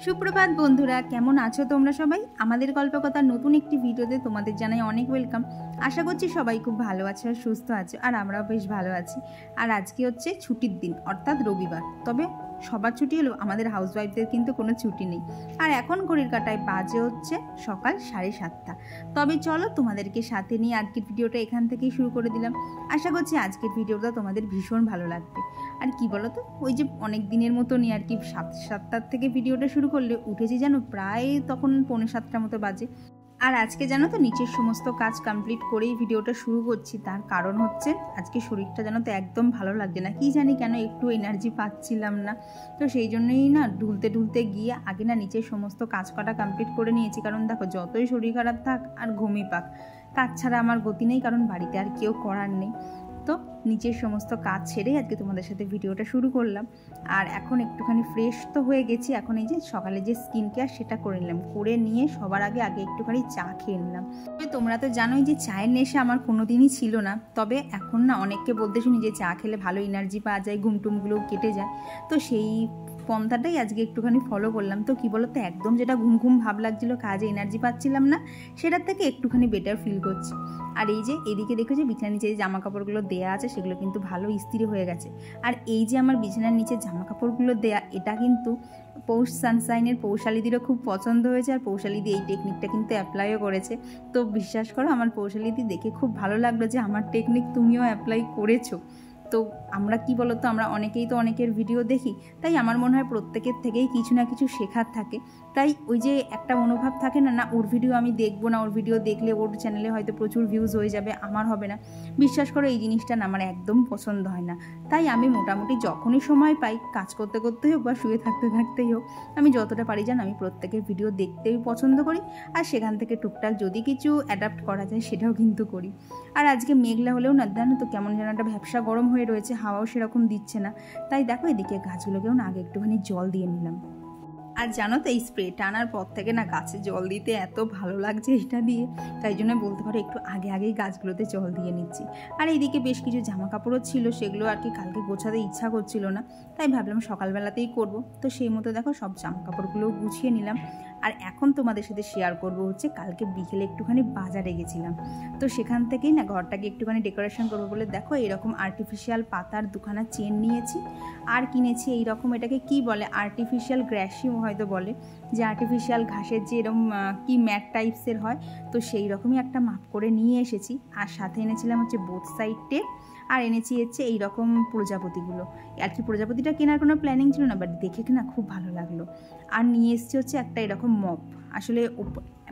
সুপ্রভাত বন্ধুরা, কেমন আছো তোমরা সবাই? আমাদের গল্পকথার নতুন একটি ভিডিওতে তোমাদের জানাই অনেক ওয়েলকাম। আশা করছি সবাই খুব ভালো আছো আর সুস্থ আছো, আর আমরাও বেশ ভালো আছি। আর আজকে হচ্ছে ছুটির দিন, অর্থাৎ রবিবার। তবে সবার ছুটি হলেও আমাদের হাউসওয়াইফদের কিন্তু কোনো ছুটি নেই। আর এখন ঘড়ির কাঁটায় বাজে হচ্ছে সকাল 7:30। তবে চলো তোমাদেরকে সাথে নিয়ে আজকের ভিডিওটা এখান থেকেই শুরু করে দিলাম। আশা করছি আজকের ভিডিওটা তোমাদের ভীষণ ভালো লাগবে। আর কি বলো তো, ওই যে অনেক দিনের মতনই আর কি 7:30 থেকে ভিডিওটা শুরু করলে উঠেছি জানো, প্রায় তখন 6:45 মতো বাজে। আর আজকে জানো তো নিচের সমস্ত কাজ কমপ্লিট করেই ভিডিওটা শুরু করছি। তার কারণ হচ্ছে আজকে শরীরটা জানো তো একদম ভালো লাগছে না, কি জানি কেন, একটু এনার্জি পাচ্ছিলাম না। তো সেই জন্যই না ঢুলতে গিয়ে আগে না নিচের সমস্ত কাজ কটা কমপ্লিট করে নিয়েছি। কারণ দেখো, যতই শরীর খারাপ থাক আর ঘুমিয়ে পাক, কাজ ছাড়া আমার গতি নেই, কারণ বাড়িতে আর কেউ করার নেই। তো নিচের সমস্ত কাজ ছেড়েই আজকে তোমাদের সাথে ভিডিওটা শুরু করলাম। আর এখন একটুখানি ফ্রেশ তো হয়ে গেছি। এখন এই যে সকালে যে স্কিন কেয়ার সেটা করে নিলাম, করে নিয়ে সবার আগে একটুখানি চা খেয়ে নিলাম। তবে তোমরা তো জানোই যে চায়ের নেশা আমার কোনোদিনই ছিল না। তবে এখন না অনেককে বলতে শুনি যে চা খেলে ভালো এনার্জি পাওয়া যায়, ঘুমটুমগুলোও কেটে যায়। তো সেই পন্থাটাই আজকে একটুখানি ফলো করলাম। তো কি বলতো, একদম যেটা ঘুম ভাব লাগছিল, কাজে এনার্জি পাচ্ছিলাম না, সেটার থেকে একটুখানি বেটার ফিল করছি। আর এই যে এদিকে দেখো যে বিছানার নিচে যে জামা কাপড়গুলো দেয়া আছে সেগুলো কিন্তু ভালো ইস্ত্রি হয়ে গেছে। আর এই যে আমার বিছানার নিচে জামা কাপড়গুলো দেয়া, এটা কিন্তু পৌষ সানশাইনের পৌশালিদিরও খুব পছন্দ হয়েছে। আর পৌশালিদি এই টেকনিকটা কিন্তু অ্যাপ্লাইও করেছে। তো বিশ্বাস করো, আমার পৌশালিদি দেখে খুব ভালো লাগলো যে আমার টেকনিক তুমিও অ্যাপ্লাই করেছো। তো আমরা কি বলতো, আমরা অনেকেই তো অনেকের ভিডিও দেখি, তাই আমার মনে হয় প্রত্যেকের থেকেই কিছু না কিছু শেখার থাকে। তাই ওই যে একটা মনোভাব থাকে না, না ওর ভিডিও আমি দেখবো না, ওর ভিডিও দেখলে ওর চ্যানেলে হয়তো প্রচুর ভিউজ হয়ে যাবে, আমার হবে না। বিশ্বাস করো, এই জিনিসটা না আমার একদম পছন্দ হয় না। তাই আমি মোটামুটি যখনই সময় পাই, কাজ করতে করতেই হোক বা শুয়ে থাকতেই হোক, আমি যতটা পারি জানো আমি প্রত্যেকের ভিডিও দেখতেই পছন্দ করি। আর সেখান থেকে টুকটাক যদি কিছু অ্যাডাপ্ট করা যায় সেটাও কিন্তু করি। আর আজকে মেঘলা হলেও না জানো তো কেমন যেন একটা ভ্যাপসা গরম হয়ে রয়েছে, হাওয়াও সেরকম দিচ্ছে না। তাই দেখো এদিকে গাছগুলোকেও না আগে একটুখানি জল দিয়ে নিলাম। আর জানো তো, এই স্প্রেটা আনার পর থেকে না গাছে জল দিতে এত ভালো লাগছে এটা দিয়ে, তাই জন্য বলতে পারো একটু আগেই গাছগুলোতে জল দিয়ে নিচ্ছি। আর এইদিকে বেশ কিছু জামা কাপড়ও ছিল, সেগুলো আর কি কালকে গোছাতে ইচ্ছা করছিল না, তাই ভাবলাম সকালবেলাতেই করব। তো সেই মতো দেখো সব জামা কাপড়গুলোও গুছিয়ে নিলাম। আর এখন তোমাদের সাথে শেয়ার করব হচ্ছে কালকে বিকেলে একটুখানি বাজারে গেছিলাম। তো সেখান থেকেই না ঘরটাকে একটুখানি ডেকোরেশন করবো বলে দেখো এরকম আর্টিফিশিয়াল পাতার দুখানা চেন নিয়েছি। আর কিনেছি এইরকম, এটাকে কি বলে, আর্টিফিশিয়াল গ্র্যাসিও হয়তো বলে, যে আর্টিফিশিয়াল ঘাসের যে এরকম কি ম্যাট টাইপসের হয়, তো সেই রকমই একটা মাপ করে নিয়ে এসেছি। আর সাথে এনেছিলাম হচ্ছে বোথ সাইড টেপ। আর এনেছি হচ্ছে এইরকম প্রজাপতিগুলো। আর কি প্রজাপতিটা কেনার কোনো প্ল্যানিং ছিল না, বাট দেখে না খুব ভালো লাগলো। আর নিয়ে এসেছি হচ্ছে একটা এরকম মপ। আসলে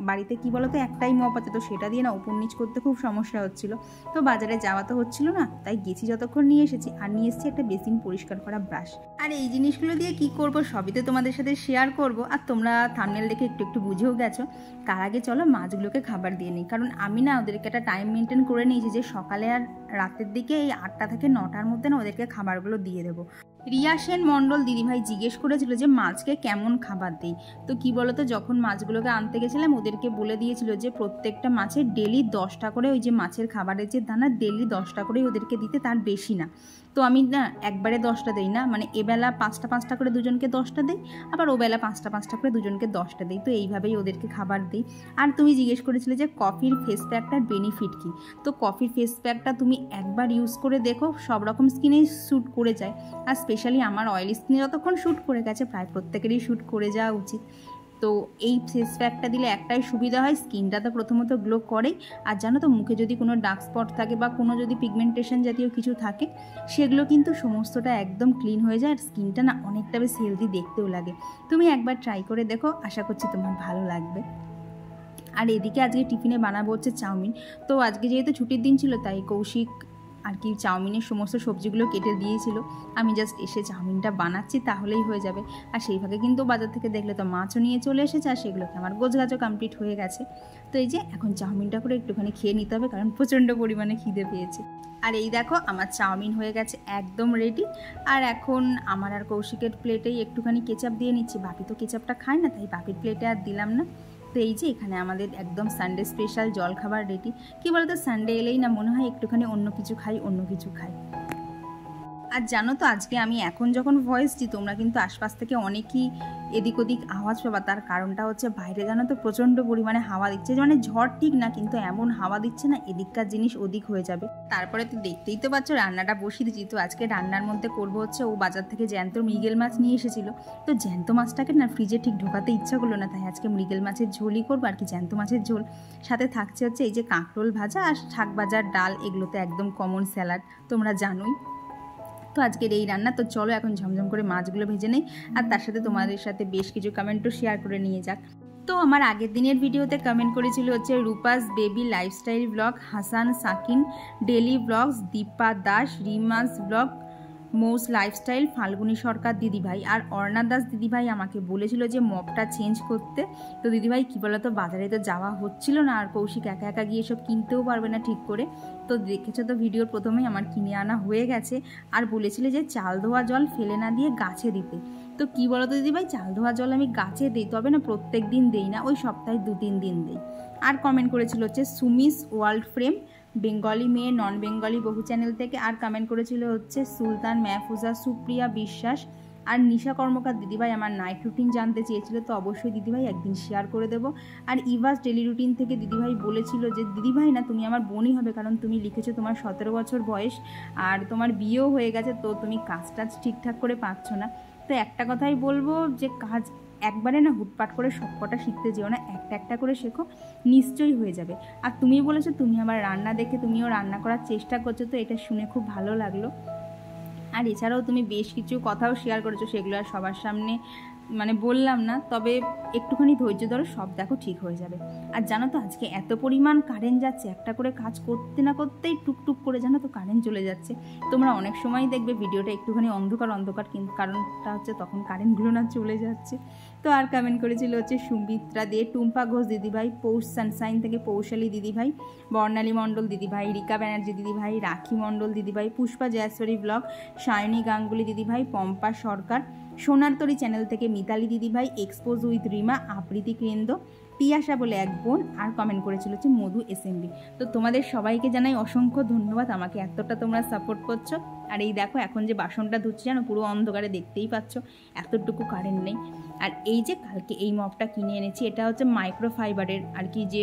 বাড়িতে কি বলতো, একটাই মপ আছে, তো সেটা দিয়ে না উপর নিচ করতে খুব সমস্যা হচ্ছিল। তো বাজারে যাওয়া তো হচ্ছিল না, তাই গেছি যতক্ষণ নিয়ে এসেছি। আর নিয়ে এসেছি একটা বেসিন পরিষ্কার করা ব্রাশ। আর এই জিনিসগুলো দিয়ে কি করব সবই তো তোমাদের সাথে শেয়ার করব। আর তোমরা থাম্বনেল দেখে একটু বুঝেও গেছো। তার আগে চলো মাছগুলোকে খাবার দিয়ে নিই, কারণ আমি না ওদেরকে একটা টাইম মেনটেন করে নিয়েছি যে সকালে আর রাতের দিকে এই 8টা থেকে 9টার মধ্যে না ওদেরকে খাবারগুলো দিয়ে দেবো। রিয়া সেন মণ্ডল দিদিভাই জিজ্ঞেস করেছিল যে মাছকে কেমন খাবার দিই। তো কি বলতো, যখন মাছগুলোকে আনতে গেছিলাম ওদেরকে বলে দিয়েছিল যে প্রত্যেকটা মাছের ডেলি 10টা করে, ওই যে মাছের খাবারের যে দানা ডেলি 10টা করেই ওদেরকে দিতে, তার বেশি না। তো আমি না একবারে 10টা দিই না, মানে এবেলা 5টা করে দুজনকে 10টা দিই, আবার ওবেলা 5টা করে দুজনকে 10টা দিই। তো এইভাবেই ওদেরকে খাবার দিই। আর তুমি জিজ্ঞেস করেছিলে যে কফির ফেস প্যাকটার বেনিফিট কী। তো কফির ফেস প্যাকটা তুমি একবার ইউজ করে দেখো, সব রকম স্কিনেই শ্যুট করে যায়। আর স্পেশালি আমার অয়েলি স্কিনে যতক্ষণ শ্যুট করে গেছে, প্রায় প্রত্যেকেরই শ্যুট করে যাওয়া উচিত। তো এই ফেস প্যাকটা দিলে একটাই সুবিধা হয়, স্কিনটা তো প্রথমত গ্লো করেই। আর জানো তো, মুখে যদি কোনো ডার্ক স্পট থাকে বা কোনো যদি পিগমেন্টেশন জাতীয় কিছু থাকে, সেগুলো কিন্তু সমস্তটা একদম ক্লিন হয়ে যায়। আর স্কিনটা না অনেকটা বেশ হেলদি দেখতেও লাগে। তুমি একবার ট্রাই করে দেখো, আশা করছি তোমার ভালো লাগবে। আর এদিকে আজকে টিফিনে বানাবো হচ্ছে চাউমিন। তো আজকে যেহেতু ছুটির দিন ছিল, তাই কৌশিক আর কি চাউমিনের সমস্ত সবজিগুলো কেটে দিয়েছিল। আমি জাস্ট এসে চাউমিনটা বানাচ্ছি, তাহলেই হয়ে যাবে। আর সেই ভাগে কিন্তু বাজার থেকে দেখলে তো মাছও নিয়ে চলে এসেছে, আর সেগুলোকে আমার গোছগাছও কমপ্লিট হয়ে গেছে। তো এই যে এখন চাউমিনটা করে একটুখানি খেয়ে নিতে হবে, কারণ প্রচণ্ড পরিমাণে খিদে পেয়েছে। আর এই দেখো আমার চাউমিন হয়ে গেছে একদম রেডি। আর এখন আমার আর কৌশিকের প্লেটেই একটুখানি কেচাপ দিয়ে নিচ্ছি। বাপি তো কেচাপটা খায় না, তাই বাপির প্লেটে আর দিলাম না। তো এই যে এখানে আমাদের একদম সানডে স্পেশাল জলখাবার রেডি। কি বলতো, সানডে এলেই না মনে হয় একটুখানি অন্য কিছু খাই। আর জানো তো, আজকে আমি এখন যখন ভয়েস দিই, তোমরা কিন্তু আশপাশ থেকে অনেকেই এদিক ওদিক আওয়াজ পাবা, তার কারণটা হচ্ছে বাইরে জানো তো প্রচণ্ড পরিমাণে হাওয়া দিচ্ছে, মানে ঝড় ঠিক না কিন্তু এমন হাওয়া দিচ্ছে না এদিককার জিনিস ওদিক হয়ে যাবে। তারপরে তো দেখতেই তো পাচ্ছ রান্নাটা বসিয়ে দিচ্ছি। তো আজকে রান্নার মধ্যে করবো হচ্ছে, ও বাজার থেকে জ্যান্ত মৃগেল মাছ নিয়ে এসেছিলো, তো জ্যান্ত মাছটাকে না ফ্রিজে ঠিক ঢোকাতে ইচ্ছা করলো না, তাই আজকে মৃগেল মাছের ঝোলই করবো আর কি, জ্যান্ত মাছের ঝোল। সাথে থাকছে হচ্ছে এই যে কাঁকরোল ভাজা আর শাক ভাজার ডাল, এগুলো তো একদম কমন স্যালাড তোমরা জানোই। তো আজকের এই রান্না। তো চলো এখন ঝমঝম করে মাছগুলো ভেজে নেই, আর তার সাথে তোমাদের সাথে বেশ কিছু কমেন্টও শেয়ার করে নিয়ে যাক। তো আমার আগের দিনের ভিডিওতে কমেন্ট করেছিল হচ্ছে Rupa's baby lifestyle blog, Hasan সাকিন daily blogs, Dipa Das, রিমাস blog, মৌস lifestyle, Falguni সরকার দিদিভাই আর অর্ণা দাস দিদিভাই আমাকে বলেছিল যে মপটা চেঞ্জ করতে। তো দিদিভাই কী বলতো, বাজারে তো যাওয়া হচ্ছিল না, আর কৌশিক একা একা গিয়ে সব কিনতেও পারবে না ঠিক করে। তো দেখেছো তো ভিডিওর প্রথমেই আমার কিনে আনা হয়ে গেছে, আর বলেছিল যে চাল ধোয়া জল ফেলে না দিয়ে গাছে দিতে। তো কী বলতো দিদিভাই, চাল ধোয়া জল আমি গাছে দিই, তবে না প্রত্যেক দিন দিই না, ওই সপ্তাহে 2-3 দিন দিই। আর কমেন্ট করেছিল হচ্ছে সুমিস ওয়ার্ল্ড ফ্রেম, বেঙ্গলি মেয়ে নন বেঙ্গলি বহু চ্যানেল থেকে। আর কমেন্ট করেছিল হচ্ছে সুলতান মেহফুজা, সুপ্রিয়া বিশ্বাস আর নিশা কর্মকার দিদিভাই আমার নাইট রুটিন জানতে চেয়েছিল, তো অবশ্যই দিদিভাই একদিন শেয়ার করে দেবো। আর ইভাস ডেলি রুটিন থেকে দিদিভাই বলেছিল যে দিদিভাই না তুমি আমার বোনই হবে, কারণ তুমি লিখেছো তোমার 17 বছর বয়স আর তোমার বিয়েও হয়ে গেছে, তো তুমি কাজ টাজ ঠিকঠাক করে পাচ্ছ না। তো একটা কথাই বলবো যে কাজ একবারে না হুটপাট করে সব কটা শিখতে যেও না, একটা একটা করে শেখো, নিশ্চয়ই হয়ে যাবে। আর তুমি বলেছো তুমি আমার রান্না দেখে তুমিও রান্না করার চেষ্টা করছো, তো এটা শুনে খুব ভালো লাগলো। আর এছাড়াও তুমি বেশ কিছু কথাও শেয়ার করেছো, সেগুলো আর সবার সামনে মানে বললাম না, তবে একটুখানি ধৈর্য ধরো, সব দেখো ঠিক হয়ে যাবে। আর জানো তো আজকে এত পরিমাণ কারেন্ট যাচ্ছে, একটা করে কাজ করতে না করতেই টুকটুক করে জানো তো কারেন্ট চলে যাচ্ছে। তোমরা অনেক সময় দেখবে ভিডিওটা একটুখানি অন্ধকার অন্ধকার, কিন্তু কারণটা হচ্ছে তখন কারেন্টগুলো না চলে যাচ্ছে। তো আর কমেন্ট করেছিল হচ্ছে সুমিত্রা দে, টুম্পা ঘোষ দিদিভাই, পৌষ সানসাইন থেকে পৌশালী দিদিভাই, বর্ণালী মণ্ডল দিদিভাই, রিকা ব্যানার্জি দিদিভাই, রাখি মণ্ডল দিদিভাই, পুষ্পা জয়াশ্বরী ব্লগ, সায়নী গাঙ্গুলি দিদিভাই, পম্পা সরকার, সোনার তরী চ্যানেল থেকে মিতালি দিদিভাই, এক্সপোজ উইথ রিমা, আবৃতি কেন্দ্র, পিয়াসা বলে এক বোন। আর কমেন্ট করেছিল হচ্ছে মধু এসএমবি। তো তোমাদের সবাইকে জানাই অসংখ্য ধন্যবাদ, আমাকে এতটা তোমরা সাপোর্ট করছো। আর এই দেখো এখন যে বাসনটা ধুচ্ছি জানো, পুরো অন্ধকারে দেখতেই পাচ্ছ, এতটুকু কারেন্ট নেই। আর এই যে কালকে এই মপটা কিনে এনেছি, এটা হচ্ছে মাইক্রোফাইবারের আর কি, যে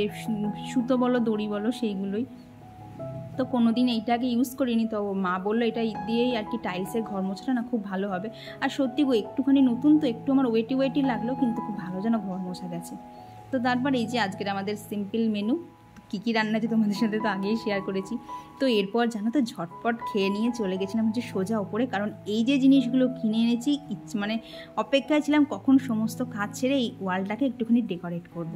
সুতো বলো দড়ি বলো সেইগুলোই। তো কোনো দিন এইটাকে ইউজ করিনি, তো মা বললো এটা দিয়েই আর কি টাইলসের ঘর মোছাটা না খুব ভালো হবে। আর সত্যি গো একটুখানি নতুন তো একটু আমার ওয়েটি লাগলো, কিন্তু খুব ভালো যেন ঘর মোছা গেছে। তো তারপর এই যে আজকের আমাদের সিম্পল মেনু, কী কী রান্না আছে তোমাদের সাথে তো আগেই শেয়ার করেছি। তো এরপর জানো তো ঝটপট খেয়ে নিয়ে চলে গেছিলাম হচ্ছে সোজা ওপরে, কারণ এই যে জিনিসগুলো কিনে এনেছি মানে অপেক্ষায় ছিলাম কখন সমস্ত কাজ ছেড়ে এই ওয়ালটাকে একটুখানি ডেকোরেট করব।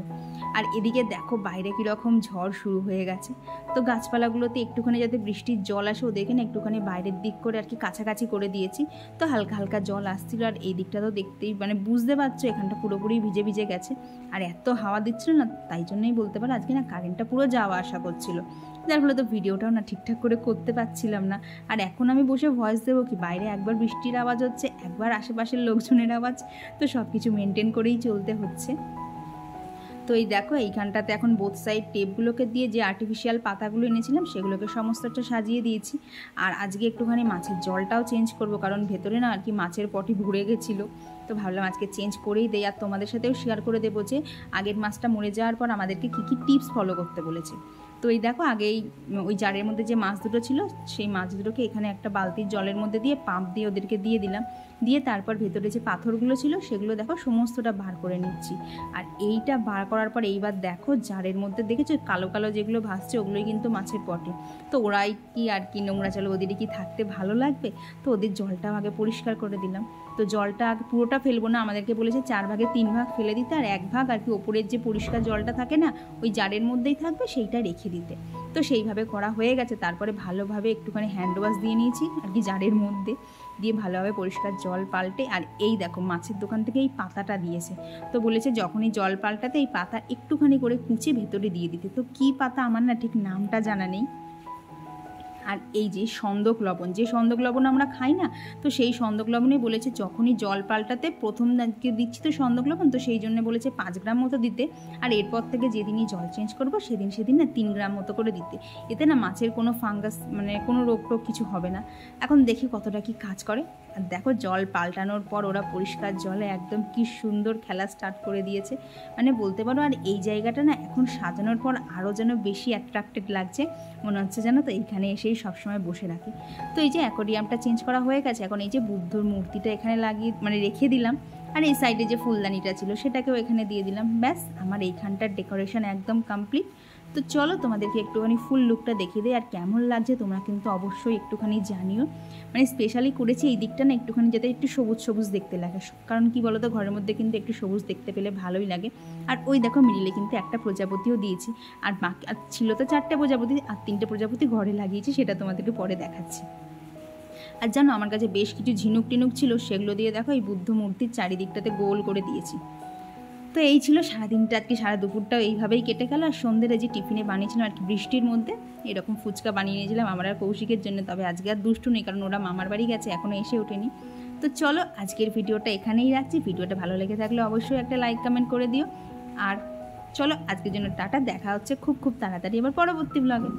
আর এদিকে দেখো বাইরে কীরকম ঝড় শুরু হয়ে গেছে, তো গাছপালাগুলোতে একটুখানি যাতে বৃষ্টির জল আসে ও দেখে না একটুখানি বাইরের দিক করে আর কি কাছাকাছি করে দিয়েছি, তো হালকা হালকা জল আসছিল। আর এই দিকটা তো দেখতেই মানে বুঝতে পারছো এখানটা পুরোপুরি ভিজে ভিজে গেছে, আর এত হাওয়া দিচ্ছিল না, তাই জন্যই বলতে পারো আজকে না কারেন্টটা পুরো যাওয়া আসা করছিল, যার ফলে তো ভিডিওটাও না ঠিকঠাক করে করতে পারছিলাম না। আর এখন আমি বসে ভয়েস দেবো কি, বাইরে একবার বৃষ্টির আওয়াজ হচ্ছে, একবার আশেপাশের লোকজনের আওয়াজ, তো সব কিছু মেনটেন করেই চলতে হচ্ছে। তো এই দেখো এইখানটাতে এখন বোথ সাইড টেপগুলোকে দিয়ে যে আর্টিফিশিয়াল পাতাগুলো এনেছিলাম সেগুলোকে সমস্তটা সাজিয়ে দিয়েছি। আর আজকে একটুখানি মাছের জলটাও চেঞ্জ করব, কারণ ভেতরে না আর কি মাছের পটি ভরে গেছিলো, তো ভাবলাম আজকে চেঞ্জ করেই দেই। আর তোমাদের সাথেও শেয়ার করে দেবো যে আগের মাছটা মরে যাওয়ার পর আমাদেরকে কী কী টিপস ফলো করতে বলেছে। তো এই দেখো আগেই ওই জারের মধ্যে যে মাছ দুটো ছিল সেই মাছ দুটোকে এখানে একটা বালতির জলের মধ্যে দিয়ে পাম্প দিয়ে ওদেরকে দিয়ে দিলাম, দিয়ে তারপর ভেতরে যে পাথরগুলো ছিল সেগুলো দেখো সমস্তটা বার করে নিচ্ছি। আর এইটা বার করার পর এইবার দেখো জারের মধ্যে দেখেছো কালো কালো যেগুলো ভাসছে ওগুলোই কিন্তু মাছের পটে, তো ওরাই কি আর কি নোংরা জল, ওদেরই কি থাকতে ভালো লাগবে, তো ওদের জলটাও আগে পরিষ্কার করে দিলাম। তো জলটা আগে পুরোটা ফেলবো না, আমাদেরকে বলেছে 4 ভাগে 3 ভাগ ফেলে দিতে, আর 1 ভাগ আর কি ওপরের যে পরিষ্কার জলটা থাকে না ওই জারের মধ্যেই থাকবে সেইটা রেখে দিতে। তো সেইভাবে করা হয়ে গেছে। তারপরে ভালোভাবে একটুখানি হ্যান্ড ওয়াশ দিয়ে নিয়েছি আর কি জারের মধ্যে, দিয়ে ভালোভাবে পরিষ্কার জল পাল্টে। আর এই দেখো মাছের দোকান থেকে এই পাতাটা দিয়েছে, তো বলেছে যখনই জল পাল্টাতে এই পাতা একটুখানি করে কুচে ভেতরে দিয়ে দিতে। তো কী পাতা আমার না ঠিক নামটা জানা নেই, আর এই যে সন্দক লবণ, যে সন্দক লবণ আমরা খাই না, তো সেই সন্দক লবণে বলেছে যখনই জল পাল্টাতে প্রথম দিচ্ছি তো সন্দক লবণ, তো সেই জন্য বলেছে 5 গ্রাম মতো দিতে। আর এরপর থেকে যেদিনই জল চেঞ্জ করবো সেদিন না 3 গ্রাম মতো করে দিতে। এতে না মাছের কোনো ফাঙ্গাস মানে কোনো রোগ টোগ কিছু হবে না। এখন দেখি কতটা কি কাজ করে। আর দেখো জল পাল্টানোর পর ওরা পরিষ্কার জলে একদম কি সুন্দর খেলা স্টার্ট করে দিয়েছে, মানে বলতে পারো। আর এই জায়গাটা না এখন সাজানোর পর আরও যেন বেশি অ্যাট্রাক্টেড লাগছে, মনে হচ্ছে যেন তো এইখানে এসেই সবসময় বসে রাখি। তো এই যে অ্যাকোরিয়ামটা চেঞ্জ করা হয়ে গেছে, এখন এই যে বুদ্ধর মূর্তিটা এখানে লাগিয়ে মানে রেখে দিলাম। আর এই সাইডে যে ফুলদানিটা ছিল সেটাকেও এখানে দিয়ে দিলাম। ব্যাস আমার এইখানটার ডেকোরেশন একদম কমপ্লিট। তো চলো তোমাদেরকে একটুখানি ফুল লুকটা দেখিয়ে দিই, আর কেমন লাগছে তোমরা কিন্তু অবশ্যই একটুখানি জানিও। মানে স্পেশালি করেছি এই দিকটা না একটুখানি যাতে একটু সবুজ সবুজ দেখতে লাগে, কারণ কি বলো তো ঘরের মধ্যে কিন্তু একটু সবুজ দেখতে পেলে ভালোই লাগে। আর ওই দেখো মিডিলে কিন্তু একটা প্রজাপতিও দিয়েছি, আর বাকি আর ছিল তো 4টে প্রজাপতি, আর 3টে প্রজাপতি ঘরে লাগিয়েছি, সেটা তোমাদেরকে পরে দেখাচ্ছি। আর জানো আমার কাছে বেশ কিছু ঝিনুক টিনুক ছিল, সেগুলো দিয়ে দেখো এই বুদ্ধ মূর্তির চারিদিকটাতে গোল করে দিয়েছি। তো এই ছিল সারাদিনটা, আজকে সারা দুপুরটাও এইভাবেই কেটে গেল। আর সন্ধ্যের যে টিফিনে বানিয়েছিলাম আর কি বৃষ্টির মধ্যে এরকম ফুচকা বানিয়ে নিয়েছিলাম আমার আর কৌশিকের জন্য। তবে আজকে আর দুষ্টু নেই, কারণ ওরা মামার বাড়ি গেছে, এখনও এসে ওঠেনি। তো চলো আজকের ভিডিওটা এখানেই রাখছি। ভিডিওটা ভালো লেগে থাকলে অবশ্যই একটা লাইক কমেন্ট করে দিও। আর চলো আজকের জন্য টাটা, দেখা হচ্ছে খুব খুব তাড়াতাড়ি আবার পরবর্তী ব্লগে।